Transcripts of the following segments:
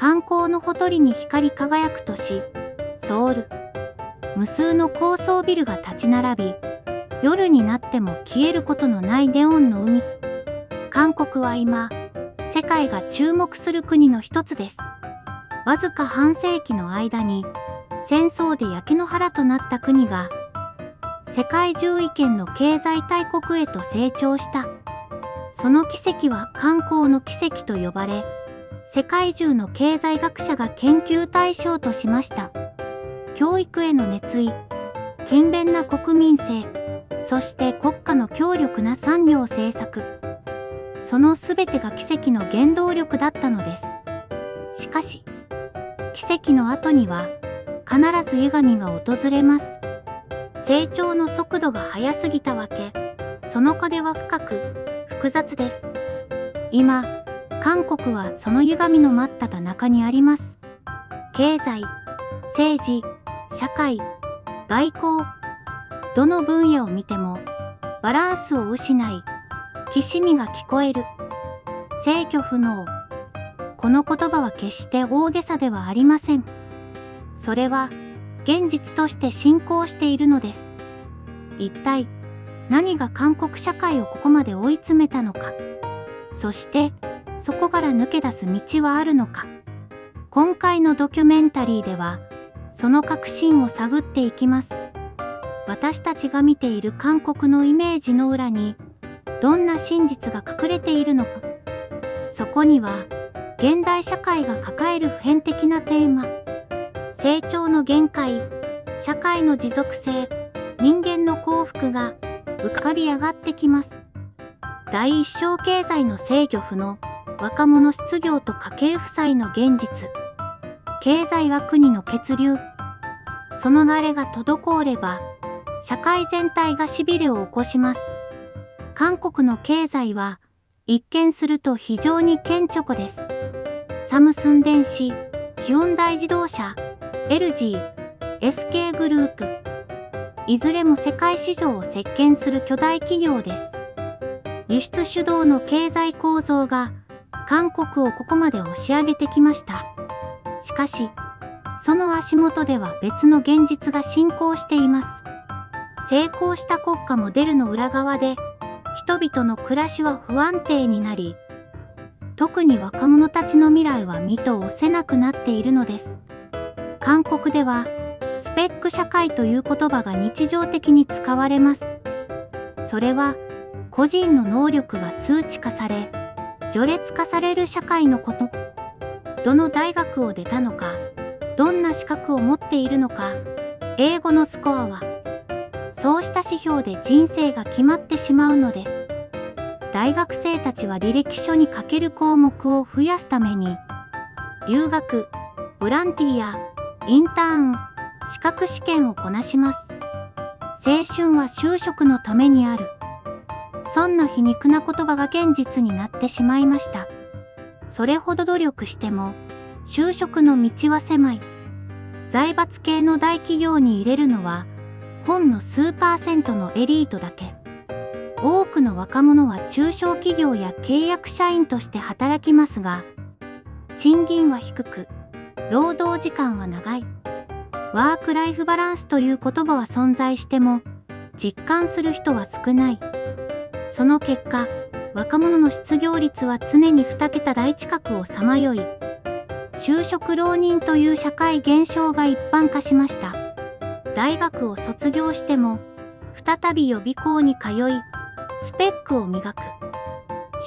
観光のほとりに光り輝く都市、ソウル。無数の高層ビルが立ち並び、夜になっても消えることのないネオンの海。韓国は今、世界が注目する国の一つです。わずか半世紀の間に、戦争で焼け野原となった国が、世界11県の経済大国へと成長した。その奇跡は観光の奇跡と呼ばれ、世界中の経済学者が研究対象としました。教育への熱意、勤勉な国民性、そして国家の強力な産業政策。そのすべてが奇跡の原動力だったのです。しかし、奇跡の後には必ず歪みが訪れます。成長の速度が速すぎたわけ、その影は深く、複雑です。今、韓国はその歪みの真っただ中にあります。経済、政治、社会、外交。どの分野を見ても、バランスを失い、きしみが聞こえる。制御不能。この言葉は決して大げさではありません。それは、現実として進行しているのです。一体、何が韓国社会をここまで追い詰めたのか。そして、そこから抜け出す道はあるのか。今回のドキュメンタリーでは、その核心を探っていきます。私たちが見ている韓国のイメージの裏に、どんな真実が隠れているのか。そこには、現代社会が抱える普遍的なテーマ、成長の限界、社会の持続性、人間の幸福が浮かび上がってきます。第一章経済の制御不能、若者失業と家計負債の現実。経済は国の血流。その流れが滞れば、社会全体がしびれを起こします。韓国の経済は、一見すると非常に顕著です。サムスン電子、ヒュンダイ自動車、LG、SK グループ。いずれも世界市場を席巻する巨大企業です。輸出主導の経済構造が、韓国をここまで押し上げてきました。しかし、その足元では別の現実が進行しています。成功した国家モデルの裏側で、人々の暮らしは不安定になり、特に若者たちの未来は見通せなくなっているのです。韓国では、スペック社会という言葉が日常的に使われます。それは、個人の能力が数値化され、序列化される社会のこと。どの大学を出たのか、どんな資格を持っているのか、英語のスコアは、そうした指標で人生が決まってしまうのです。大学生たちは履歴書に書ける項目を増やすために、留学、ボランティア、インターン、資格試験をこなします。青春は就職のためにある。そんな皮肉な言葉が現実になってしまいました。それほど努力しても、就職の道は狭い。財閥系の大企業に入れるのは、ほんの数%のエリートだけ。多くの若者は中小企業や契約社員として働きますが、賃金は低く、労働時間は長い。ワークライフバランスという言葉は存在しても、実感する人は少ない。その結果、若者の失業率は常に2桁台近くをさまよい、就職浪人という社会現象が一般化しました。大学を卒業しても、再び予備校に通い、スペックを磨く。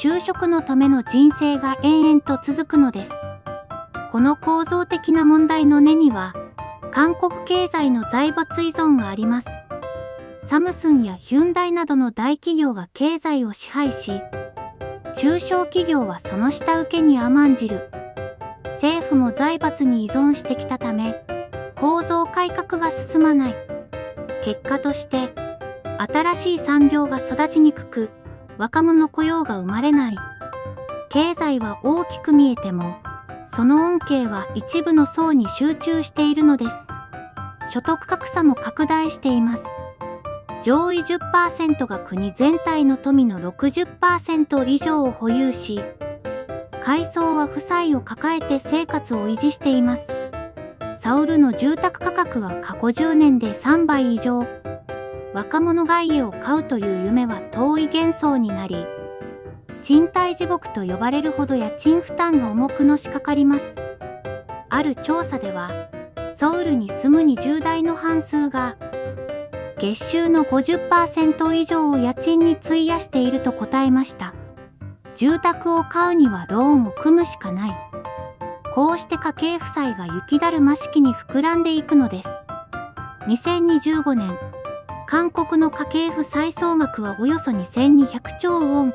就職のための人生が延々と続くのです。この構造的な問題の根には、韓国経済の財閥依存があります。サムスンやヒュンダイなどの大企業が経済を支配し、中小企業はその下請けに甘んじる。政府も財閥に依存してきたため、構造改革が進まない。結果として、新しい産業が育ちにくく、若者雇用が生まれない。経済は大きく見えても、その恩恵は一部の層に集中しているのです。所得格差も拡大しています。上位 10% が国全体の富の 60% 以上を保有し、階層は負債を抱えて生活を維持しています。ソウルの住宅価格は過去10年で3倍以上。若者が家を買うという夢は遠い幻想になり、賃貸地獄と呼ばれるほど家賃負担が重くのしかかります。ある調査では、ソウルに住む20代の半数が、月収の 50% 以上を家賃に費やしていると答えました。住宅を買うにはローンを組むしかない。こうして家計負債が雪だるま式に膨らんでいくのです。2025年、韓国の家計負債総額はおよそ2200兆ウォン。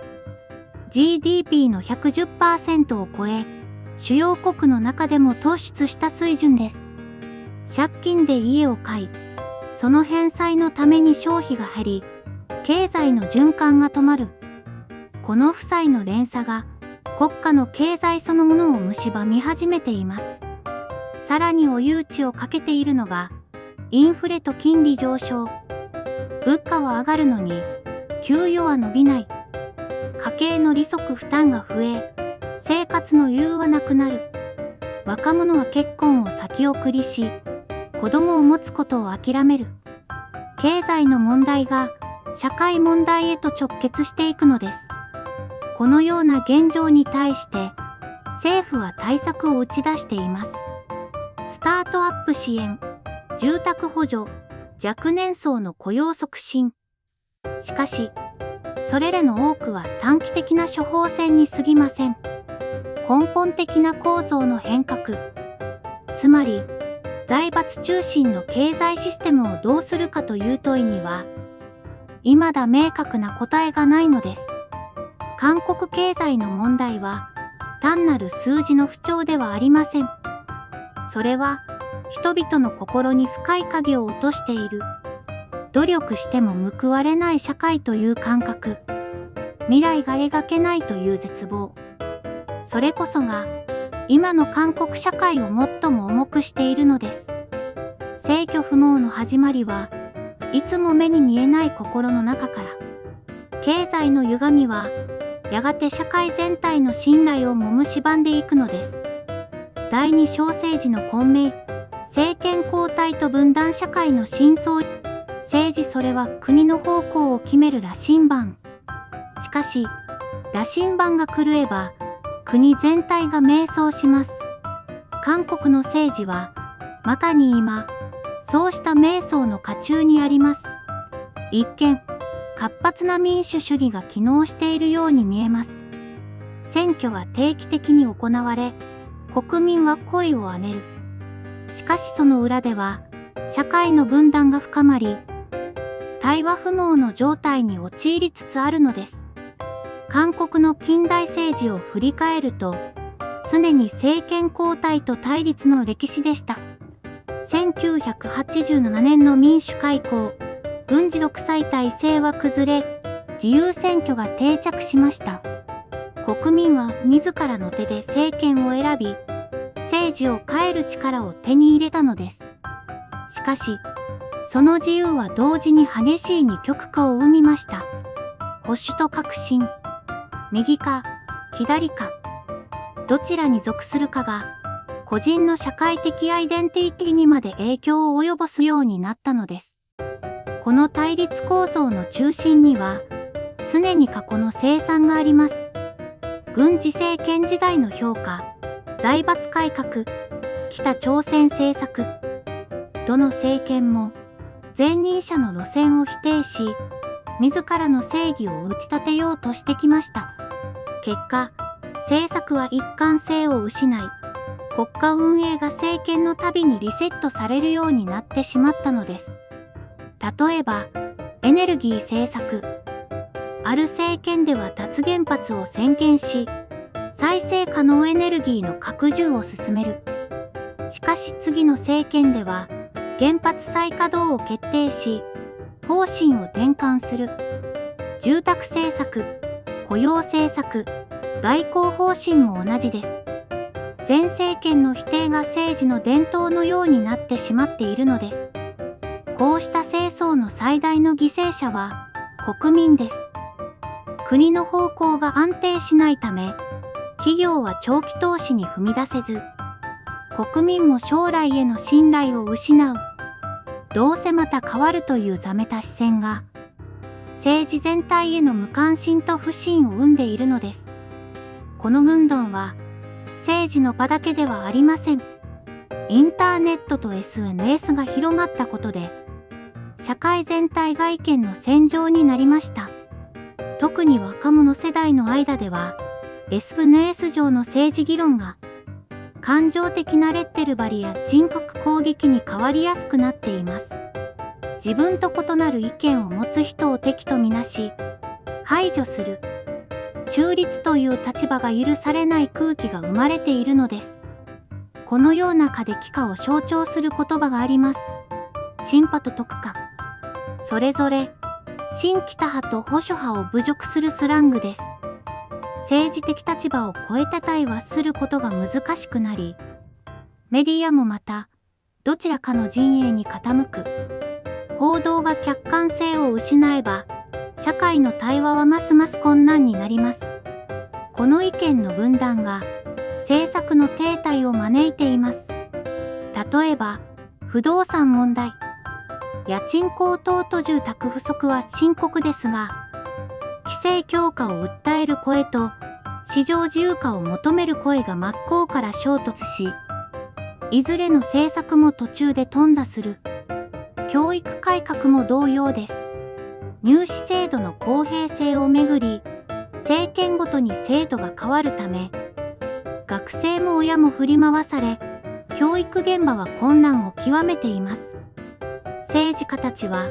GDP の 110% を超え、主要国の中でも突出した水準です。借金で家を買い、その返済のために消費が減り、経済の循環が止まる。この負債の連鎖が国家の経済そのものを蝕み始めています。さらに追い打ちをかけているのが、インフレと金利上昇。物価は上がるのに、給与は伸びない。家計の利息負担が増え、生活の余裕はなくなる。若者は結婚を先送りし、子供を持つことを諦める。経済の問題が社会問題へと直結していくのです。このような現状に対して政府は対策を打ち出しています。スタートアップ支援、住宅補助、若年層の雇用促進。しかし、それらの多くは短期的な処方箋に過ぎません。根本的な構造の変革、つまり財閥中心の経済システムをどうするかという問いには、未だ明確な答えがないのです。韓国経済の問題は単なる数字の不調ではありません。それは人々の心に深い影を落としている。努力しても報われない社会という感覚、未来が描けないという絶望。それこそが今の韓国社会を最も重くしているのです。制御不能の始まりはいつも目に見えない心の中から。経済の歪みはやがて社会全体の信頼を蝕んでいくのです。第二小政治の混迷、政権交代と分断社会の深層。政治、それは国の方向を決める羅針盤。しかし、羅針盤が狂えば国全体が迷走します。韓国の政治はまさに今、そうした迷走の渦中にあります。一見、活発な民主主義が機能しているように見えます。選挙は定期的に行われ、国民は声を上げる。しかしその裏では、社会の分断が深まり、対話不能の状態に陥りつつあるのです。韓国の近代政治を振り返ると、常に政権交代と対立の歴史でした。1987年の民主化以降、軍事独裁体制は崩れ、自由選挙が定着しました。国民は自らの手で政権を選び、政治を変える力を手に入れたのです。しかし、その自由は同時に激しい二極化を生みました。保守と革新。右か、左か。どちらに属するかが、個人の社会的アイデンティティにまで影響を及ぼすようになったのです。この対立構造の中心には、常に過去の清算があります。軍事政権時代の評価、財閥改革、北朝鮮政策。どの政権も、前任者の路線を否定し、自らの正義を打ち立てようとしてきました。結果、政策は一貫性を失い、国家運営が政権のたびにリセットされるようになってしまったのです。例えば、エネルギー政策。ある政権では脱原発を宣言し、再生可能エネルギーの拡充を進める。しかし次の政権では、原発再稼働を決定し、方針を転換する。住宅政策、雇用政策、外交方針も同じです。前政権の否定が政治の伝統のようになってしまっているのです。こうした政争の最大の犠牲者は国民です。国の方向が安定しないため、企業は長期投資に踏み出せず、国民も将来への信頼を失う。どうせまた変わるという冷めた視線が、政治全体への無関心と不信を生んでいるのです。この運動は、政治の場だけではありません。インターネットと SNS が広まったことで、社会全体が意見の戦場になりました。特に若者世代の間では、SNS 上の政治議論が、感情的なレッテル貼りや人格攻撃に変わりやすくなっています。自分と異なる意見を持つ人を敵とみなし、排除する。中立という立場が許されない空気が生まれているのです。このような過激化を象徴する言葉があります。親派と徳派。それぞれ、新北派と保守派を侮辱するスラングです。政治的立場を超えた対話することが難しくなり、メディアもまた、どちらかの陣営に傾く。報道が客観性を失えば、社会の対話はますます困難になります。この意見の分断が、政策の停滞を招いています。例えば、不動産問題。家賃高騰と住宅不足は深刻ですが、規制強化を訴える声と市場自由化を求める声が真っ向から衝突し、いずれの政策も途中で頓挫する。教育改革も同様です。入試制度の公平性をめぐり、政権ごとに制度が変わるため、学生も親も振り回され、教育現場は困難を極めています。政治家たちは、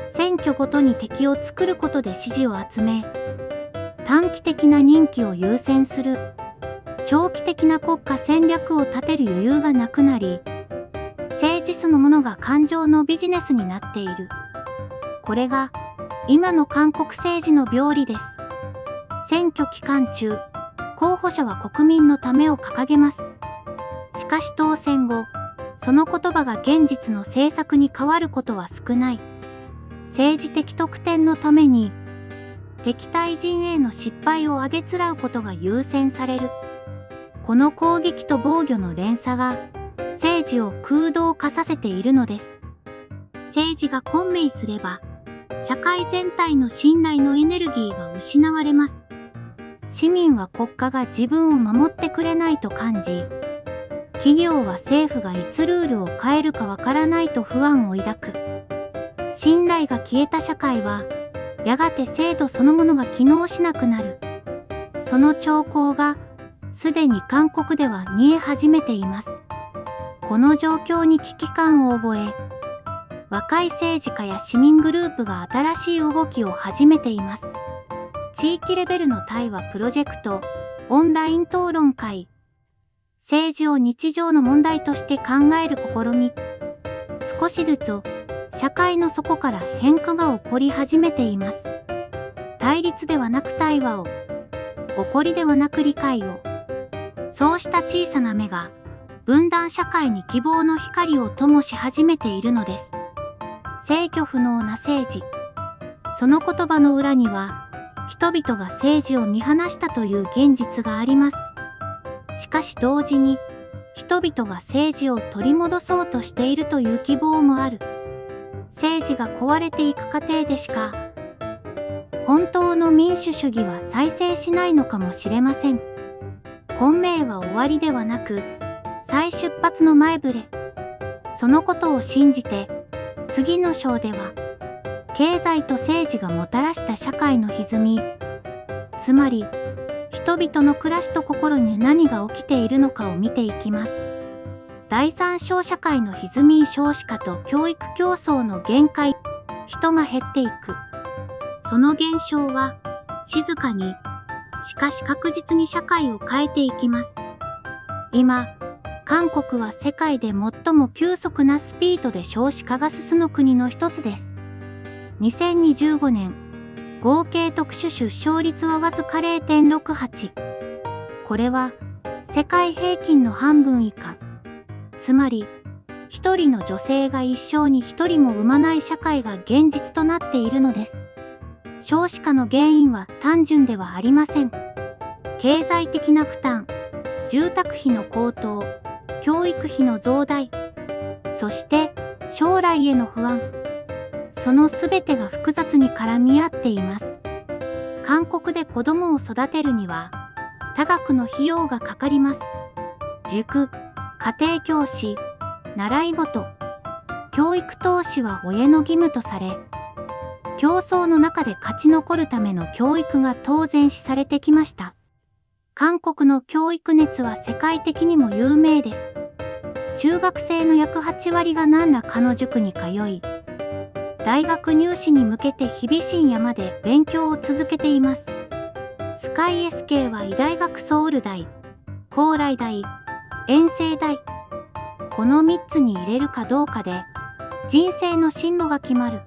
選挙ごとに敵を作ることで支持を集め、短期的な任期を優先する、長期的な国家戦略を立てる余裕がなくなり、政治そのものが感情のビジネスになっている。これが、今の韓国政治の病理です。選挙期間中、候補者は国民のためを掲げます。しかし当選後、その言葉が現実の政策に変わることは少ない。政治的得点のために、敵対陣営の失敗をあげつらうことが優先される。この攻撃と防御の連鎖が、政治を空洞化させているのです。政治が混迷すれば、社会全体の信頼のエネルギーが失われます。市民は国家が自分を守ってくれないと感じ、企業は政府がいつルールを変えるかわからないと不安を抱く。信頼が消えた社会は、やがて制度そのものが機能しなくなる。その兆候が、すでに韓国では見え始めています。この状況に危機感を覚え、若い政治家や市民グループが新しい動きを始めています。地域レベルの対話プロジェクト、オンライン討論会、政治を日常の問題として考える試み、少しずつ社会の底から変化が起こり始めています。対立ではなく対話を、起こりではなく理解を、そうした小さな芽が分断社会に希望の光を灯し始めているのです。制御不能な政治。その言葉の裏には、人々が政治を見放したという現実があります。しかし同時に、人々が政治を取り戻そうとしているという希望もある。政治が壊れていく過程でしか、本当の民主主義は再生しないのかもしれません。混迷は終わりではなく、再出発の前触れ。そのことを信じて、次の章では、経済と政治がもたらした社会の歪み、つまり、人々の暮らしと心に何が起きているのかを見ていきます。第三章社会の歪み少子化と教育競争の限界、人が減っていく。その現象は、静かに、しかし確実に社会を変えていきます。今、韓国は世界で最も急速なスピードで少子化が進む国の一つです。2025年、合計特殊出生率はわずか 0.68。これは、世界平均の半分以下。つまり、一人の女性が一生に一人も産まない社会が現実となっているのです。少子化の原因は単純ではありません。経済的な負担、住宅費の高騰、教育費の増大、そして将来への不安。そのすべてが複雑に絡み合っています。韓国で子供を育てるには多額の費用がかかります。塾、家庭教師、習い事、教育投資は親の義務とされ、競争の中で勝ち残るための教育が当然視されてきました。韓国の教育熱は世界的にも有名です。中学生の約8割が何らかの塾に通い、大学入試に向けて日々深夜まで勉強を続けています。スカイ SK は医大学ソウル大、高麗大、延世大。この3つに入れるかどうかで人生の進路が決まる。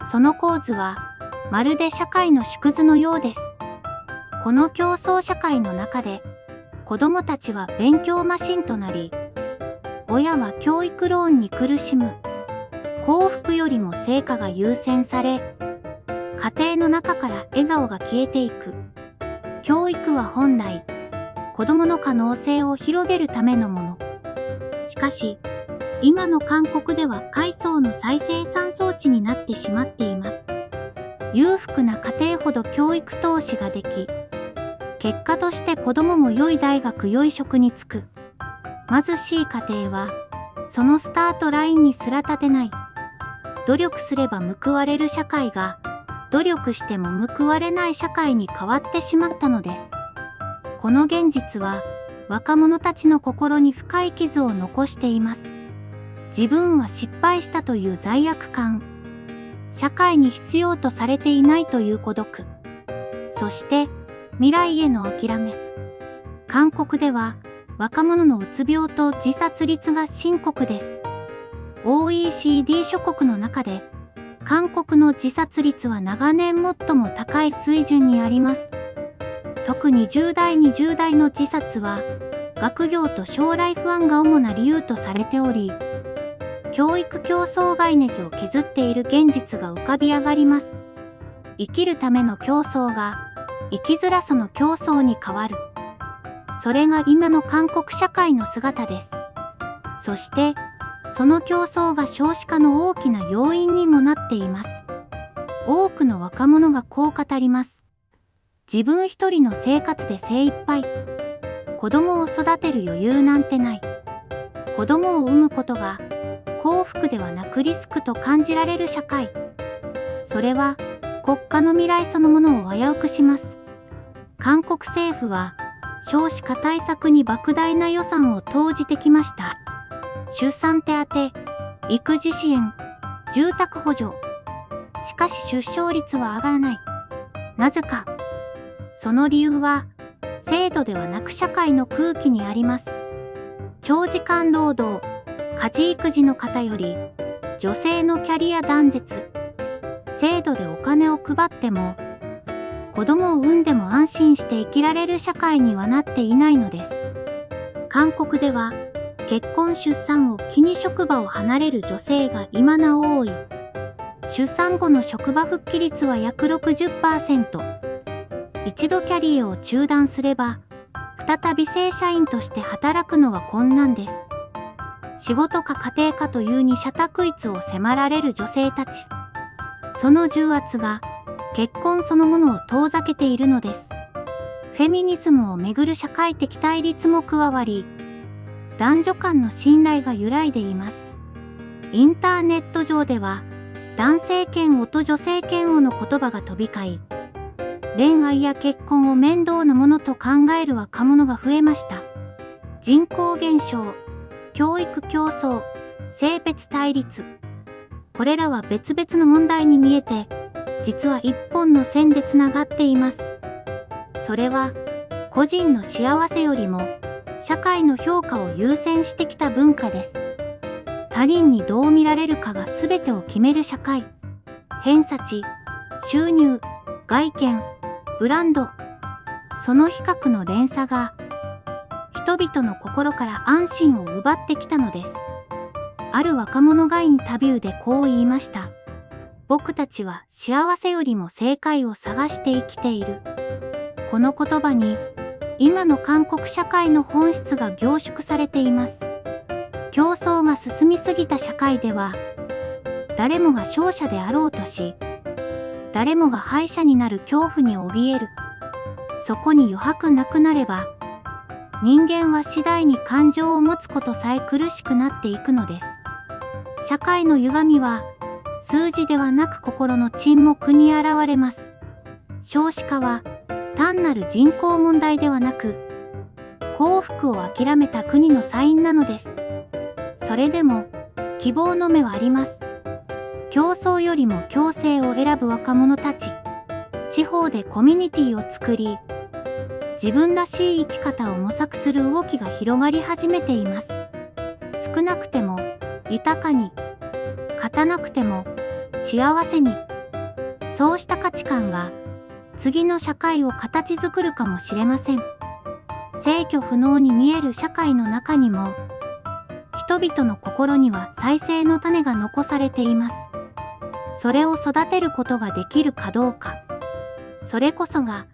その構図はまるで社会の縮図のようです。この競争社会の中で子どもたちは勉強マシンとなり、親は教育ローンに苦しむ。幸福よりも成果が優先され、家庭の中から笑顔が消えていく。教育は本来、子供の可能性を広げるためのもの。しかし、今の韓国では階層の再生産装置になってしまっています。裕福な家庭ほど教育投資ができ、結果として子供も良い大学良い職に就く。貧しい家庭は、そのスタートラインにすら立てない。努力すれば報われる社会が、努力しても報われない社会に変わってしまったのです。この現実は、若者たちの心に深い傷を残しています。自分は失敗したという罪悪感。社会に必要とされていないという孤独。そして、未来への諦め。韓国では、若者のうつ病と自殺率が深刻です。OECD 諸国の中で、韓国の自殺率は長年最も高い水準にあります。特に10代、20代の自殺は、学業と将来不安が主な理由とされており、教育競争概念を削っている現実が浮かび上がります。生きるための競争が、生きづらさの競争に変わる。それが今の韓国社会の姿です。そして、その競争が少子化の大きな要因にもなっています。多くの若者がこう語ります。自分一人の生活で精一杯。子供を育てる余裕なんてない。子供を産むことが幸福ではなくリスクと感じられる社会。それは国家の未来そのものを危うくします。韓国政府は少子化対策に莫大な予算を投じてきました。出産手当、育児支援、住宅補助。しかし出生率は上がらない。なぜか。その理由は、制度ではなく社会の空気にあります。長時間労働、家事育児の方より、女性のキャリア断絶。制度でお金を配っても、子供を産んでも安心して生きられる社会にはなっていないのです。韓国では、結婚出産を機に職場を離れる女性が今なお多い。出産後の職場復帰率は約 60%。一度キャリアを中断すれば、再び正社員として働くのは困難です。仕事か家庭かという二者択一を迫られる女性たち。その重圧が結婚そのものを遠ざけているのです。フェミニズムをめぐる社会的対立も加わり、男女間の信頼が揺らいでいます。インターネット上では、男性嫌悪と女性嫌悪の言葉が飛び交い、恋愛や結婚を面倒なものと考える若者が増えました。人口減少、教育競争、性別対立。これらは別々の問題に見えて、実は一本の線でつながっています。それは、個人の幸せよりも、社会の評価を優先してきた文化です。他人にどう見られるかが全てを決める社会。偏差値、収入、外見、ブランド。その比較の連鎖が、人々の心から安心を奪ってきたのです。ある若者がインタビューでこう言いました。僕たちは幸せよりも正解を探して生きている。この言葉に今の韓国社会の本質が凝縮されています。競争が進みすぎた社会では、誰もが勝者であろうとし、誰もが敗者になる恐怖に怯える。そこに余白なくなれば、人間は次第に感情を持つことさえ苦しくなっていくのです。社会の歪みは、数字ではなく心の沈黙に現れます。少子化は、単なる人口問題ではなく、幸福を諦めた国のサインなのです。それでも、希望の目はあります。競争よりも共生を選ぶ若者たち。地方でコミュニティを作り、自分らしい生き方を模索する動きが広がり始めています。少なくても豊かに、勝たなくても幸せに。そうした価値観が次の社会を形作るかもしれません。制御不能に見える社会の中にも、人々の心には再生の種が残されています。それを育てることができるかどうか。それこそが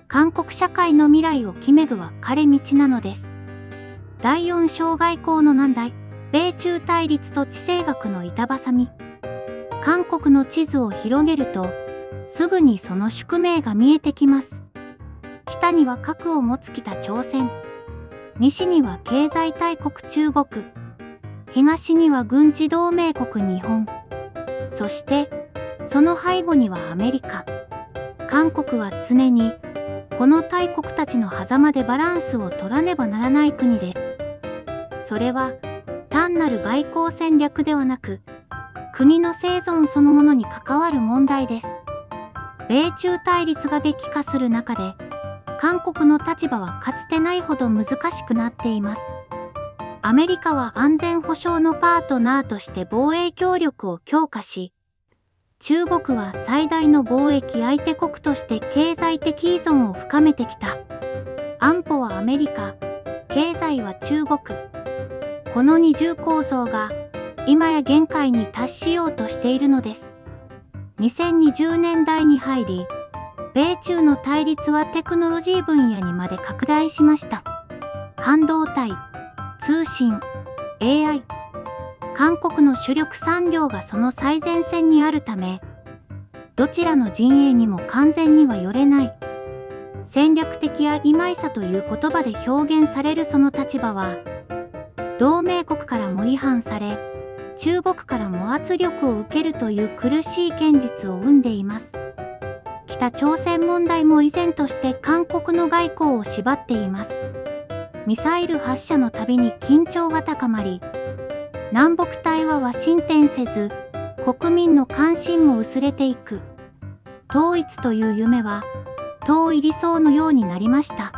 韓国社会の未来を決める分かれ道なのです。第4章外交の難題、米中対立と地政学の板挟み。韓国の地図を広げると、すぐにその宿命が見えてきます。北には核を持つ北朝鮮。西には経済大国中国。東には軍事同盟国日本。そして、その背後にはアメリカ。韓国は常に、この大国たちの狭間でバランスを取らねばならない国です。それは、単なる外交戦略ではなく、国の生存そのものに関わる問題です。米中対立が激化する中で、韓国の立場はかつてないほど難しくなっています。アメリカは安全保障のパートナーとして防衛協力を強化し、中国は最大の貿易相手国として経済的依存を深めてきた。安保はアメリカ、経済は中国。この二重構造が今や限界に達しようとしているのです。2020年代に入り、米中の対立はテクノロジー分野にまで拡大しました。半導体、通信、AI。韓国の主力産業がその最前線にあるため、どちらの陣営にも完全には寄れない。戦略的曖昧さという言葉で表現されるその立場は、同盟国からも離反され、中国からも圧力を受けるという苦しい現実を生んでいます。北朝鮮問題も依然として韓国の外交を縛っています。ミサイル発射のたびに緊張が高まり、南北対話は進展せず、国民の関心も薄れていく。統一という夢は、遠い理想のようになりました。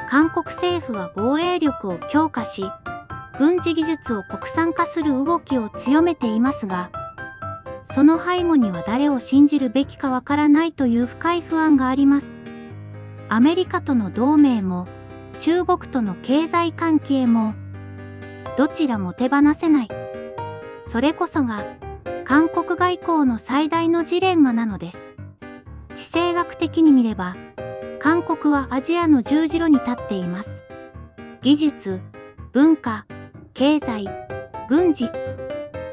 韓国政府は防衛力を強化し、軍事技術を国産化する動きを強めていますが、その背後には誰を信じるべきかわからないという深い不安があります。アメリカとの同盟も、中国との経済関係も、どちらも手放せない。それこそが、韓国外交の最大のジレンマなのです。地政学的に見れば、韓国はアジアの十字路に立っています。技術、文化、経済、軍事、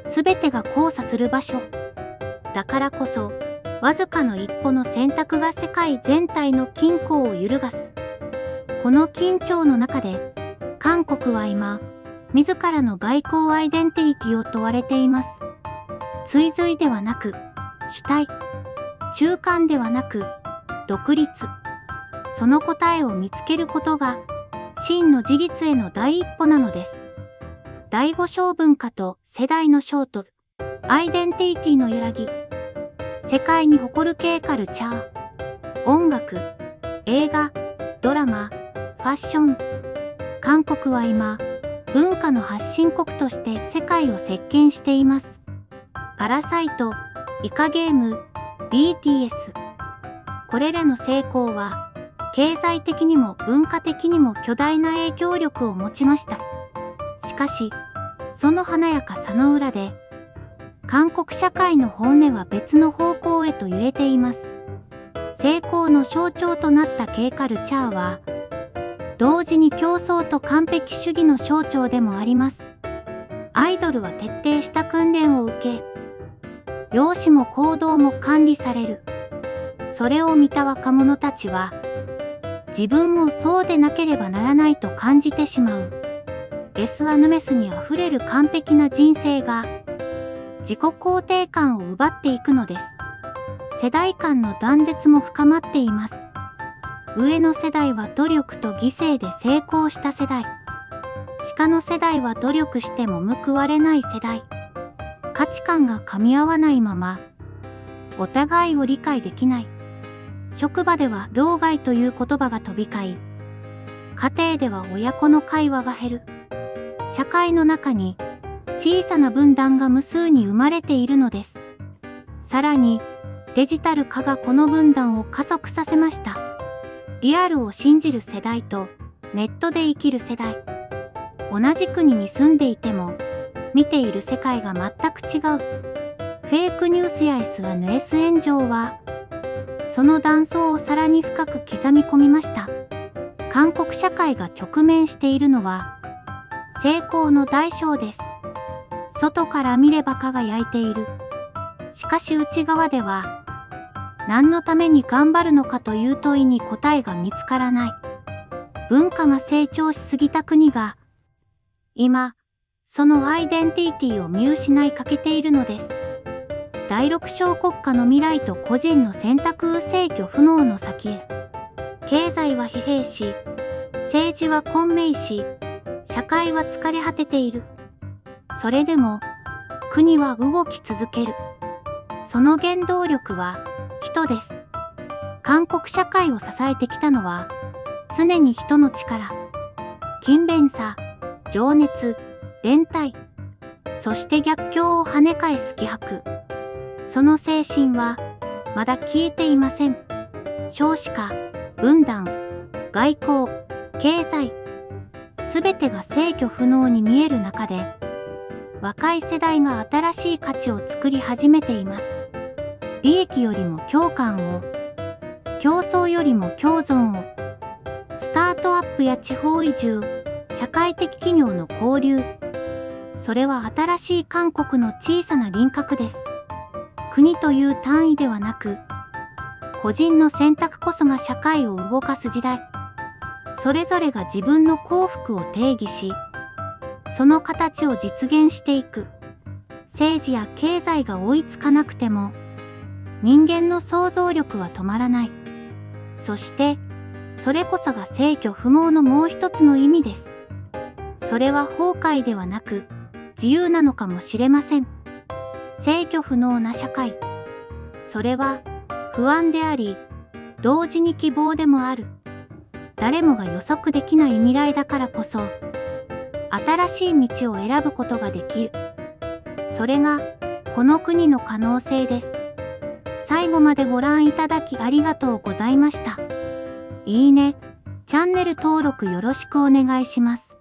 すべてが交差する場所。だからこそ、わずかの一歩の選択が世界全体の均衡を揺るがす。この緊張の中で、韓国は今、自らの外交アイデンティティを問われています。追随ではなく、主体。中間ではなく、独立。その答えを見つけることが、真の自立への第一歩なのです。第五章文化と世代の衝突。アイデンティティの揺らぎ。世界に誇るKカルチャー。音楽、映画、ドラマ、ファッション。韓国は今、文化の発信国として世界を席巻しています。パラサイト、イカゲーム、BTS。これらの成功は、経済的にも文化的にも巨大な影響力を持ちました。しかし、その華やかさの裏で、韓国社会の本音は別の方向へと揺れています。成功の象徴となったKカルチャーは、同時に競争と完璧主義の象徴でもあります。アイドルは徹底した訓練を受け、容姿も行動も管理される。それを見た若者たちは、自分もそうでなければならないと感じてしまう。Sはヌメスにあふれる完璧な人生が、自己肯定感を奪っていくのです。世代間の断絶も深まっています。上の世代は努力と犠牲で成功した世代。下の世代は努力しても報われない世代。価値観が噛み合わないまま、お互いを理解できない。職場では老害という言葉が飛び交い、家庭では親子の会話が減る。社会の中に小さな分断が無数に生まれているのです。さらに、デジタル化がこの分断を加速させました。リアルを信じる世代とネットで生きる世代。同じ国に住んでいても見ている世界が全く違う。フェイクニュースや SNS 炎上はその断層をさらに深く刻み込みました。韓国社会が直面しているのは成功の代償です。外から見れば輝いている。しかし内側では何のために頑張るのかという問いに答えが見つからない。文化が成長しすぎた国が今そのアイデンティティを見失いかけているのです。第六小国家の未来と個人の選択制御不能の先へ。経済は疲弊し、政治は混迷し、社会は疲れ果てている。それでも国は動き続ける。その原動力は人です。韓国社会を支えてきたのは常に人の力、勤勉さ、情熱、連帯、そして逆境を跳ね返す気迫。その精神はまだ消えていません。少子化、分断、外交、経済、すべてが制御不能に見える中で、若い世代が新しい価値を作り始めています。利益よりも共感を、競争よりも共存を、スタートアップや地方移住、社会的企業の交流、それは新しい韓国の小さな輪郭です。国という単位ではなく、個人の選択こそが社会を動かす時代。それぞれが自分の幸福を定義し、その形を実現していく。政治や経済が追いつかなくても、人間の想像力は止まらない。そして、それこそが制御不能のもう一つの意味です。それは崩壊ではなく、自由なのかもしれません。制御不能な社会。それは不安であり、同時に希望でもある。誰もが予測できない未来だからこそ、新しい道を選ぶことができる。それが、この国の可能性です。最後までご覧いただきありがとうございました。いいね、チャンネル登録よろしくお願いします。